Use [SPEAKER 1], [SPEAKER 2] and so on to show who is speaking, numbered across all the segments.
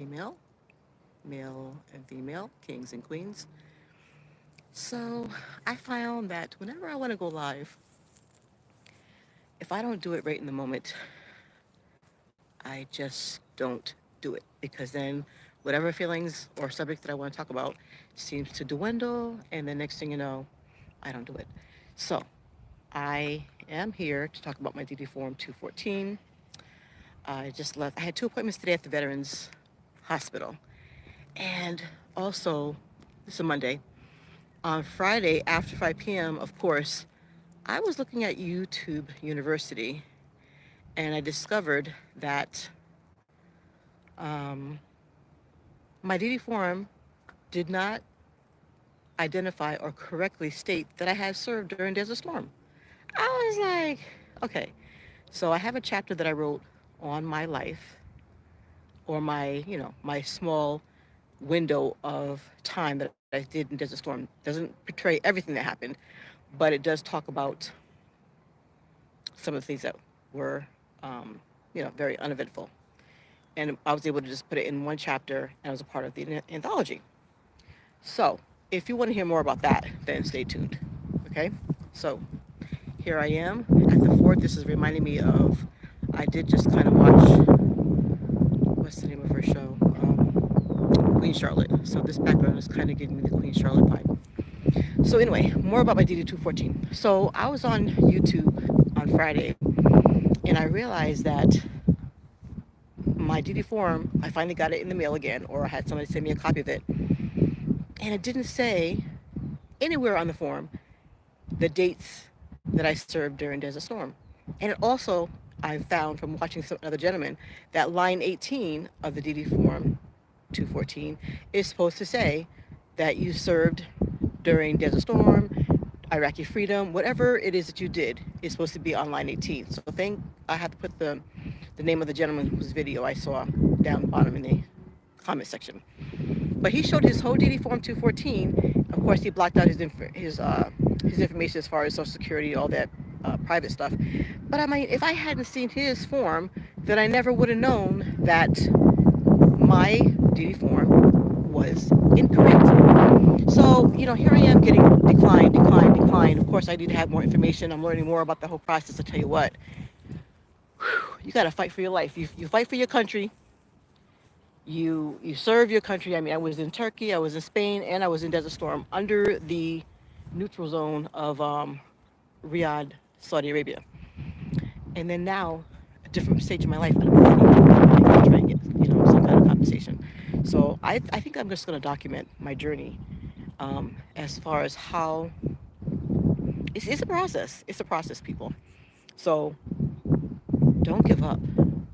[SPEAKER 1] female, male and female, kings and queens. So I found that whenever I want to go live, if I don't do it right in the moment, I just don't do it because then whatever feelings or subject that I want to talk about seems to dwindle, and the next thing you know, I don't do it. So I am here to talk about my DD Form 214. I just left. I had 2 appointments today at the Veterans Hospital. And also, this is a Monday. On Friday after 5 p.m., of course, I was looking at YouTube University and I discovered that um, my DD form did not identify or correctly state that I had served during Desert Storm. I was like, okay. So I have a chapter that I wrote on my life or my small window of time that I did in Desert Storm. Doesn't portray everything that happened, but it does talk about some of the things that were, very uneventful. And I was able to just put it in one chapter, and it was a part of the anthology. So, if you want to hear more about that, then stay tuned. Okay? So, here I am at the fort. This is reminding me of, I did just kind of watch, what's the name of her show? Queen Charlotte. So, this background is kind of giving me the Queen Charlotte vibe. So, anyway, more about my DD214. So, I was on YouTube on Friday, and I realized that my DD form, I finally got it in the mail again, or I had somebody send me a copy of it, and it didn't say anywhere on the form the dates that I served during Desert Storm. And it also, I found from watching some other gentleman, that line 18 of the DD form 214 is supposed to say that you served during Desert Storm, Iraqi freedom, whatever it is that you did is supposed to be on line 18. So I had to put the name of the gentleman whose video I saw down the bottom in the comment section. But he showed his whole DD form 214. Of course, he blocked out his information as far as Social Security, all that private stuff. But I mean, if I hadn't seen his form, then I never would have known that my DD form was incorrect. So, here I am getting declined. Of course, I need to have more information. I'm learning more about the whole process. I tell you what, you got to fight for your life. You fight for your country. You serve your country. I mean, I was in Turkey, I was in Spain, and I was in Desert Storm under the neutral zone of Riyadh, Saudi Arabia. And then now, a different stage of my life, I'm fighting to try and get some kind of compensation. So I think I'm just going to document my journey as far as how it's a process. It's a process, people. So don't give up.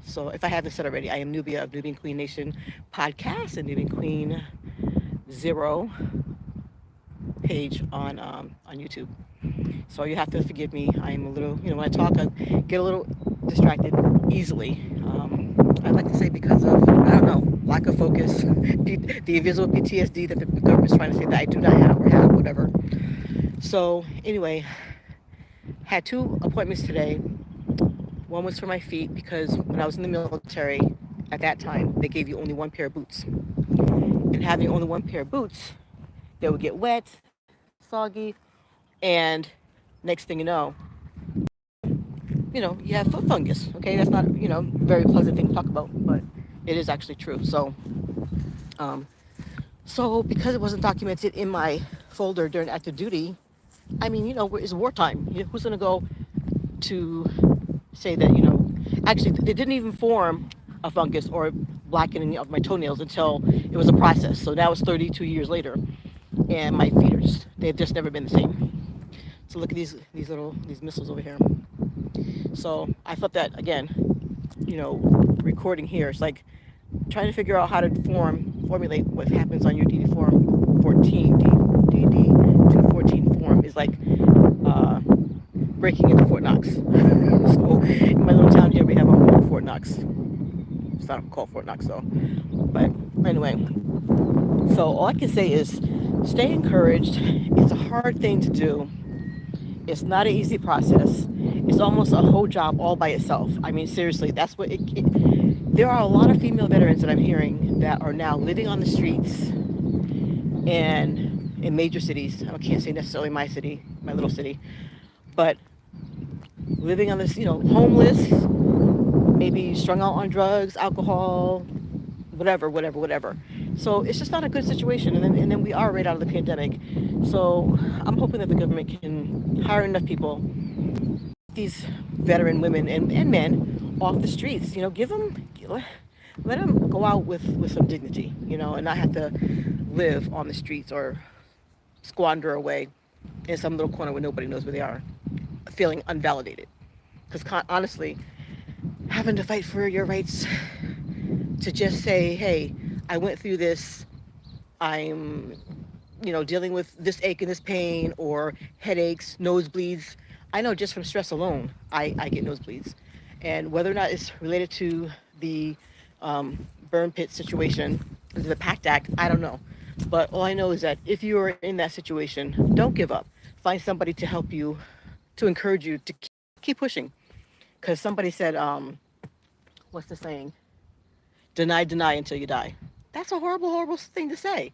[SPEAKER 1] So if I haven't said already, I am Nubia of Nubian Queen Nation podcast and Nubian Queen Zero page on YouTube. So you have to forgive me. I am a little, when I talk, I get a little distracted easily. I like to say because of, I don't know, lack of focus, the invisible PTSD that the government's trying to say that I do not have or have, whatever. So anyway, had 2 appointments today. One was for my feet because when I was in the military, at that time, they gave you only one pair of boots. And having only one pair of boots, they would get wet, soggy, and next thing you have foot fungus. Okay, that's not, very pleasant thing to talk about, but it is actually true. Um, so because it wasn't documented in my folder during active duty, I mean, it's wartime. Who's gonna go to say that, actually, it didn't even form a fungus or blackening of my toenails until it was a process. So now it's 32 years later, and my feet they've just never been the same. So look at these missiles over here. So I thought that, again, recording here, it's like trying to figure out how to formulate what happens on your DD form 14, DD214 form is like breaking into Fort Knox. So in my little town here, we have a Fort Knox. It's not called Fort Knox though. But anyway, so all I can say is stay encouraged. It's a hard thing to do. It's not an easy process. It's almost a whole job all by itself. I mean, seriously, that's what there are a lot of female veterans that I'm hearing that are now living on the streets and in major cities. I can't say necessarily my city, my little city, but living on this, homeless, maybe strung out on drugs, alcohol, whatever. So it's just not a good situation. And then we are right out of the pandemic. So I'm hoping that the government can hire enough people, these veteran women and men off the streets. Give them, let them go out with some dignity, and not have to live on the streets or squander away in some little corner where nobody knows where they are, feeling unvalidated. Because honestly, having to fight for your rights to just say, hey, I went through this, I'm, dealing with this ache and this pain or headaches, nosebleeds. I know just from stress alone, I get nosebleeds. And whether or not it's related to the burn pit situation, the PACT Act, I don't know. But all I know is that if you are in that situation, don't give up. Find somebody to help you, to encourage you to keep pushing. Because somebody said, what's the saying? Deny until you die. That's a horrible thing to say.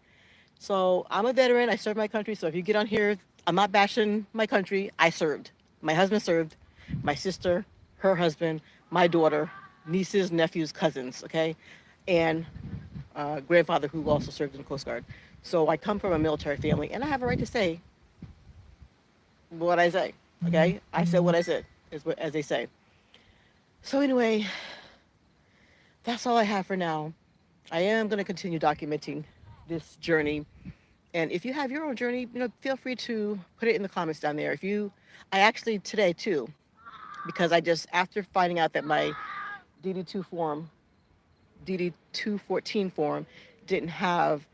[SPEAKER 1] So I'm a veteran. I served my country. So if you get on here, I'm not bashing my country. I served. My husband served. My sister, her husband, my daughter, nieces, nephews, cousins. Okay, and grandfather who also served in the Coast Guard. So I come from a military family, and I have a right to say what I say. Okay, I said what I said, as they say. So anyway, that's all I have for now. I am going to continue documenting this journey. And if you have your own journey, feel free to put it in the comments down there. I actually today too, because I just, after finding out that my DD2 form, DD214 form didn't have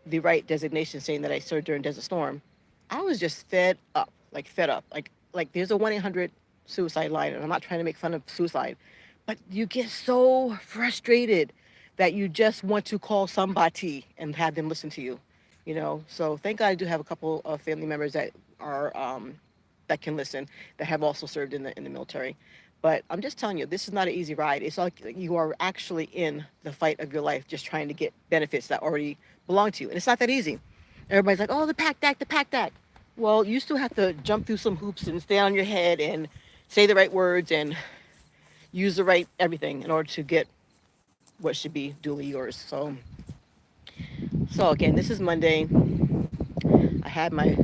[SPEAKER 1] the right designation saying that I served during Desert Storm, I was just fed up. Like there's a 1-800 suicide line, and I'm not trying to make fun of suicide, but you get so frustrated that you just want to call somebody and have them listen to you. So thank God I do have a couple of family members that are that can listen, that have also served in the military. But I'm just telling you, this is not an easy ride. It's like you are actually in the fight of your life, just trying to get benefits that already belong to you, and it's not that easy. Everybody's like, "Oh, the PACT Act, the PACT Act." Well, you still have to jump through some hoops and stay on your head and say the right words and use the right everything in order to get what should be duly yours. So again, this is Monday. I had my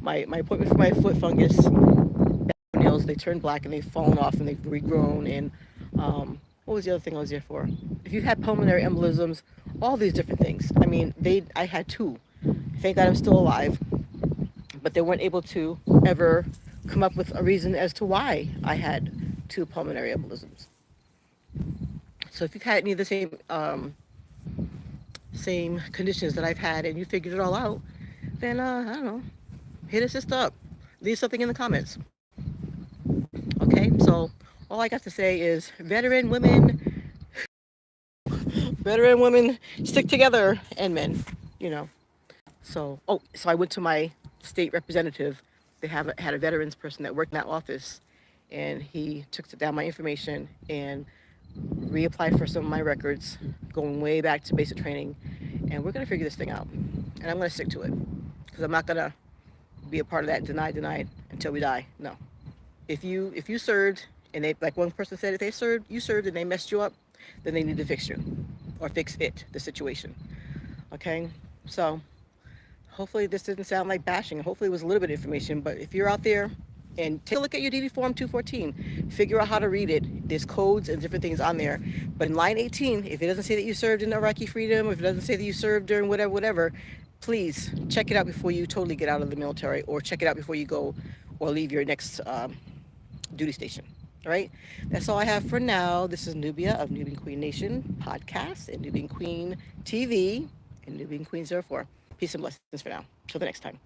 [SPEAKER 1] appointment for my foot fungus. Nails, they turned black and they've fallen off and they've regrown. And what was the other thing I was there for? If you've had pulmonary embolisms, all these different things. I mean, I had two. Thank God I'm still alive. But they weren't able to ever come up with a reason as to why I had two pulmonary embolisms. So if you've had any of the same conditions that I've had and you figured it all out, then I don't know, hit a sister up, leave something in the comments. Okay, so all I got to say is veteran women stick together, and men, you know. So I went to my state representative. They had a veterans person that worked in that office, and he took down my information and reapplied for some of my records, going way back to basic training, and we're gonna figure this thing out. And I'm gonna stick to it because I'm not gonna be a part of that denied until we die. No. If you served and they, like one person said, if you served and they messed you up, then they need to fix you or fix the situation. Okay, so hopefully this didn't sound like bashing. Hopefully it was a little bit of information. But if you're out there and take a look at your DD Form 214, figure out how to read it. There's codes and different things on there. But in line 18, if it doesn't say that you served in Iraqi freedom, if it doesn't say that you served during whatever, please check it out before you totally get out of the military, or check it out before you go or leave your next duty station. All right, that's all I have for now. This is Nubia of Nubian Queen Nation podcast and Nubian Queen TV and Nubian Queen 04. Peace and blessings for now. Till the next time.